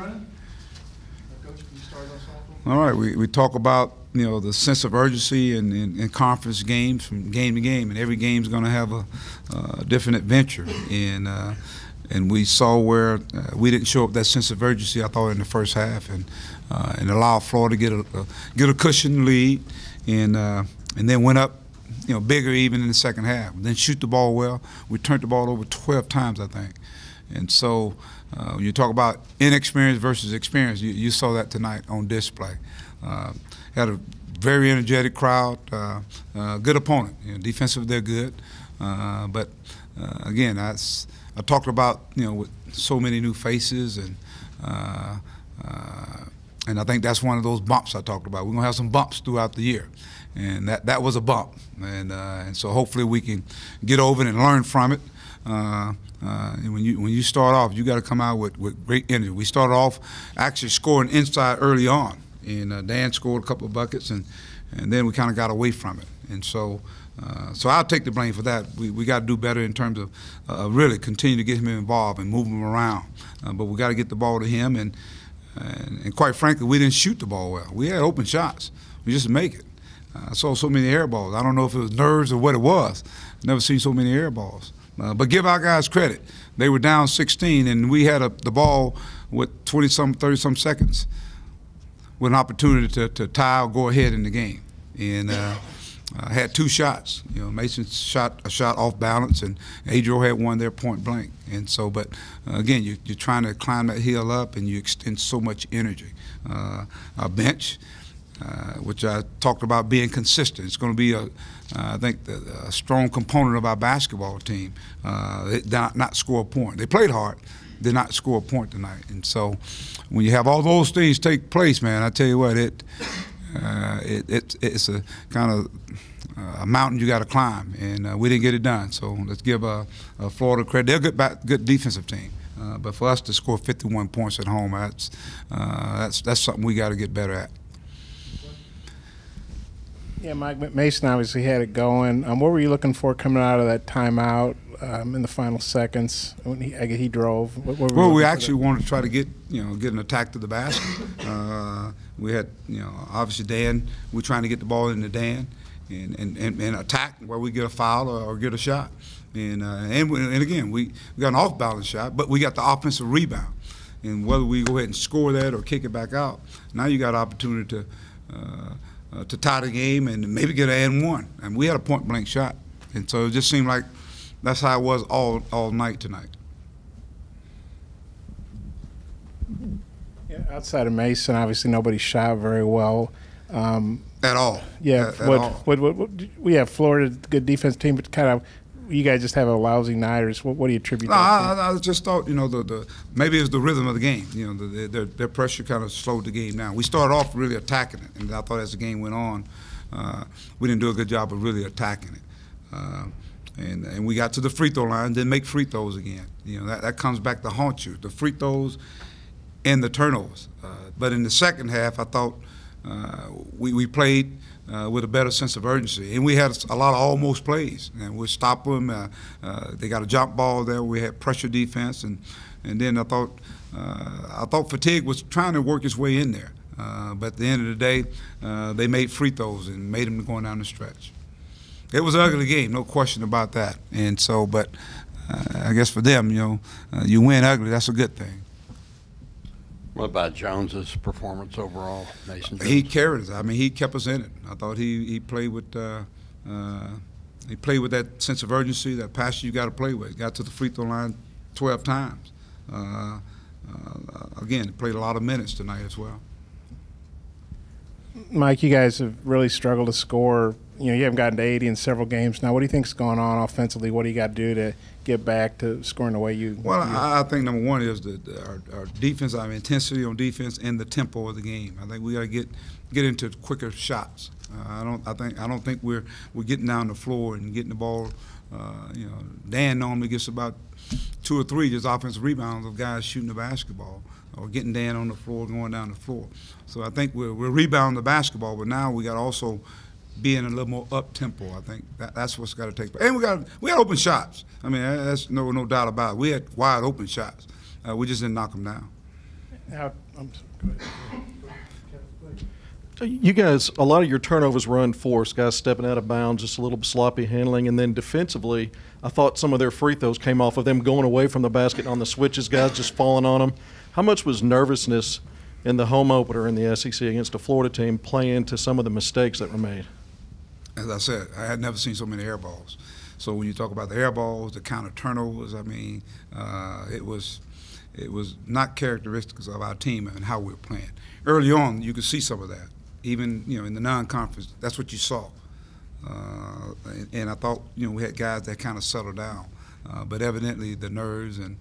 running. Coach, can you start us off? All right, we talk about the sense of urgency in conference games from game to game, and every game's going to have a different adventure. And we saw where we didn't show up that sense of urgency, I thought, in the first half, and allow Florida to get a cushion lead, and then went up bigger even in the second half. Then shoot the ball well. We turned the ball over 12 times, I think. And so when you talk about inexperience versus experience, you saw that tonight on display. Had a very energetic crowd, good opponent. Defensive, they're good. But again, I talked about with so many new faces, and I think that's one of those bumps I talked about. We're gonna have some bumps throughout the year, and that was a bump. And so hopefully we can get over it and learn from it. And when you start off, you got to come out with great energy. We started off actually scoring inside early on, and Dan scored a couple of buckets, and then we kind of got away from it. And so I'll take the blame for that. We got to do better in terms of really continue to get him involved and move him around. But we got to get the ball to him, and quite frankly, we didn't shoot the ball well. We had open shots. We just make it. I saw so many air balls. I don't know if it was nerves or what it was. Never seen so many air balls. But give our guys credit. They were down 16, and we had the ball with 20-some, 30-some seconds with an opportunity to tie or go ahead in the game. And had two shots. Mason shot a shot off balance, and Adriel had one there point blank. And so, but again, you're trying to climb that hill up, and you extend so much energy. Our bench, which I talked about being consistent. It's going to be I think, a strong component of our basketball team. They did not score a point. They played hard, did not score a point tonight. And so, when you have all those things take place, man, I tell you what, it's a kind of a mountain you got to climb, and we didn't get it done. So let's give Florida credit. They're a good defensive team. But for us to score 51 points at home, that's something we got to get better at. Yeah, Mike Mason obviously had it going. What were you looking for coming out of that timeout in the final seconds when he drove? Well, we actually wanted to try to get an attack to the basket. We had obviously Dan. We're trying to get the ball into Dan and attack where we get a foul or get a shot. And again, we got an off-balance shot, but we got the offensive rebound. And whether we go ahead and score that or kick it back out, now you got an opportunity to tie the game and maybe get an and one. And we had a point-blank shot. And so it just seemed like that's how it was all night tonight. Yeah, outside of Mason, obviously nobody shot very well. At all. Yeah. At all. We have Florida, good defense team, but kind of you guys just have a lousy night, or what do you attribute that to? I just thought, maybe it was the rhythm of the game. Their pressure kind of slowed the game down. We started off really attacking it, and I thought as the game went on, we didn't do a good job of really attacking it. And we got to the free throw line, didn't make free throws again. That comes back to haunt you, the free throws and the turnovers. But in the second half, I thought we played with a better sense of urgency. And we had a lot of almost plays, and we stopped them. They got a jump ball there. We had pressure defense, and then I thought fatigue was trying to work its way in there. But at the end of the day, they made free throws and made them going down the stretch. It was an ugly game, no question about that. And so, but I guess for them, you win ugly, that's a good thing. What about Jones's performance overall, Mason Jones? He carried us. I mean, he kept us in it. I thought he played with that sense of urgency, that passion you got to play with. Got to the free throw line 12 times. Again, played a lot of minutes tonight as well. Mike, you guys have really struggled to score. You haven't gotten to 80 in several games now. What do you think's going on offensively? What do you got to do to get back to scoring the way you? Well, I think number one is our defense, our intensity on defense, and the tempo of the game. I think we got to get into quicker shots. I don't think we're getting down the floor and getting the ball. Dan normally gets about 2 or 3 just offensive rebounds of guys shooting the basketball or getting Dan on the floor, going down the floor. So I think we're rebounding the basketball, but now we got to also being a little more up tempo. I think that's what's got to take place. And we had open shots. I mean, that's no doubt about it. We had wide open shots. We just didn't knock them down. I'm sorry, go ahead. You guys, a lot of your turnovers were unforced, guys stepping out of bounds, just a little sloppy handling. And then defensively, I thought some of their free throws came off of them going away from the basket on the switches, guys just falling on them. How much was nervousness in the home opener in the SEC against a Florida team play into some of the mistakes that were made? As I said, I had never seen so many air balls. So when you talk about the air balls, the counter turnovers, I mean, it was not characteristic of our team and how we were playing. Early on, you could see some of that. Even in the non-conference, that's what you saw. And I thought we had guys that kind of settled down, but evidently the nerves and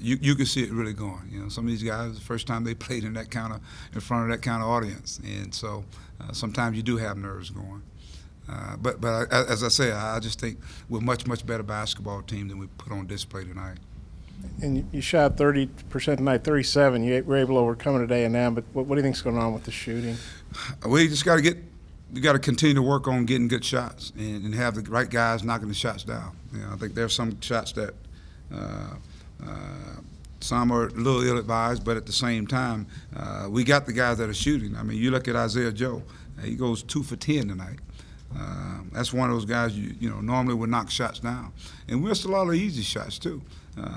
you could see it really going. Some of these guys, the first time they played in front of that kind of audience, and so sometimes you do have nerves going. But as I say, I just think we're a much better basketball team than we put on display tonight. And you shot 30% tonight, 37. You were able to overcome it today and now. But what do you think's going on with the shooting? We just got to continue to work on getting good shots and have the right guys knocking the shots down. I think there's some shots that some are a little ill-advised, but at the same time, we got the guys that are shooting. I mean, you look at Isaiah Joe; he goes 2 for 10 tonight. That's one of those guys you normally would knock shots down, and we missed a lot of easy shots too.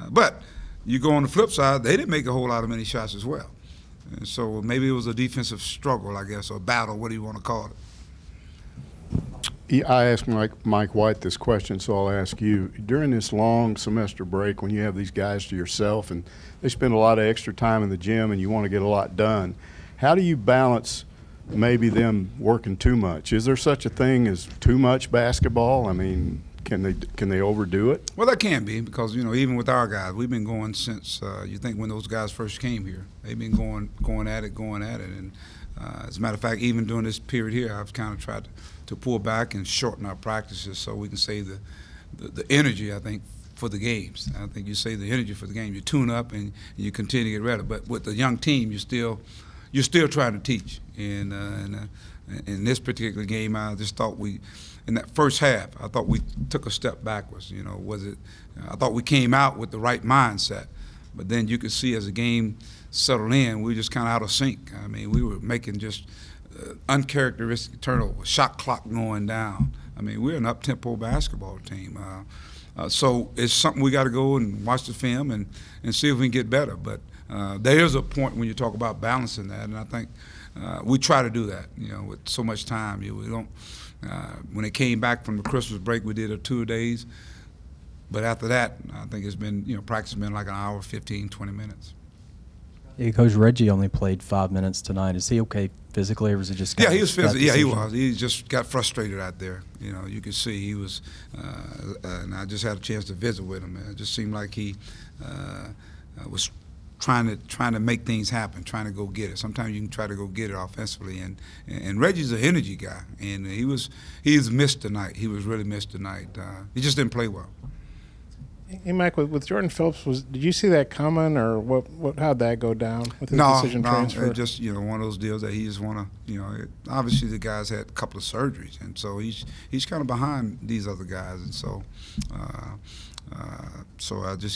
But you go on the flip side, they didn't make a whole lot of many shots as well. And so maybe it was a defensive struggle, I guess, or battle, what do you want to call it? I asked Mike White this question, so I'll ask you. During this long semester break, when you have these guys to yourself and they spend a lot of extra time in the gym and you want to get a lot done, how do you balance maybe them working too much? Is there such a thing as too much basketball? I mean, can they overdo it? Well, that can be because even with our guys, we've been going since you think when those guys first came here. They've been going at it, and as a matter of fact, even during this period here, I've kind of tried to pull back and shorten our practices so we can save the energy, I think, for the games. I think you save the energy for the game. You tune up and you continue to get ready. But with the young team, you're still trying to teach. And in this particular game, I just thought in that first half, I thought we took a step backwards. I thought we came out with the right mindset, but then you could see as the game settled in, we were just kind of out of sync. I mean, we were making just uncharacteristic turnovers, shot clock going down. I mean, we're an up-tempo basketball team. So it's something we got to go and watch the film and see if we can get better. But there is a point when you talk about balancing that, and I think we try to do that. With so much time, we don't. When they came back from the Christmas break, we did a 2 days. But after that, I think it's been practice has been like an hour, 15, 20 minutes. Yeah, Coach Reggie only played 5 minutes tonight. Is he okay physically, or was it just? Yeah, he was physically. Yeah, he was. He just got frustrated out there. You could see he was. And I just had a chance to visit with him. It just seemed like he was trying to make things happen, trying to go get it. Sometimes you can try to go get it offensively, and Reggie's an energy guy, and he's missed tonight. He was really missed tonight. He just didn't play well. Hey, Mike, with Jordan Phillips, did you see that coming, or how'd that go down with his decision transfer? No, just one of those deals that he just want to. Obviously the guy's had a couple of surgeries, and so he's kind of behind these other guys, and so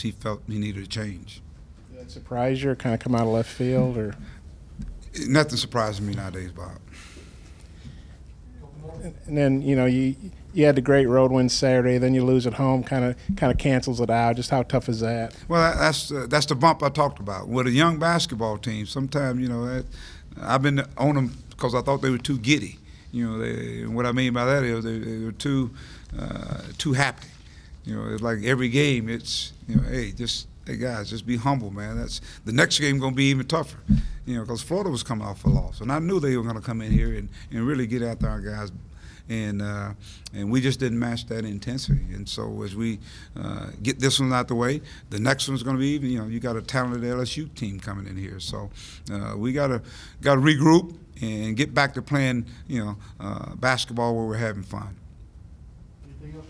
he felt he needed a change. Did that surprise you, or kind of come out of left field, or? Nothing surprises me nowadays, Bob. And then you had the great road win Saturday, then you lose at home, kind of cancels it out. Just how tough is that? Well, that's the bump I talked about. With a young basketball team, sometimes I've been on them because I thought they were too giddy. And what I mean by that is they were too happy. It's like every game, it's hey guys, just be humble, man. That's the next game going to be even tougher. Because Florida was coming off a loss, and I knew they were going to come in here and really get after our guys. And we just didn't match that intensity. And so as we get this one out the way, the next one's going to be even. You got a talented LSU team coming in here. So we got to regroup and get back to playing basketball where we're having fun. Anything else?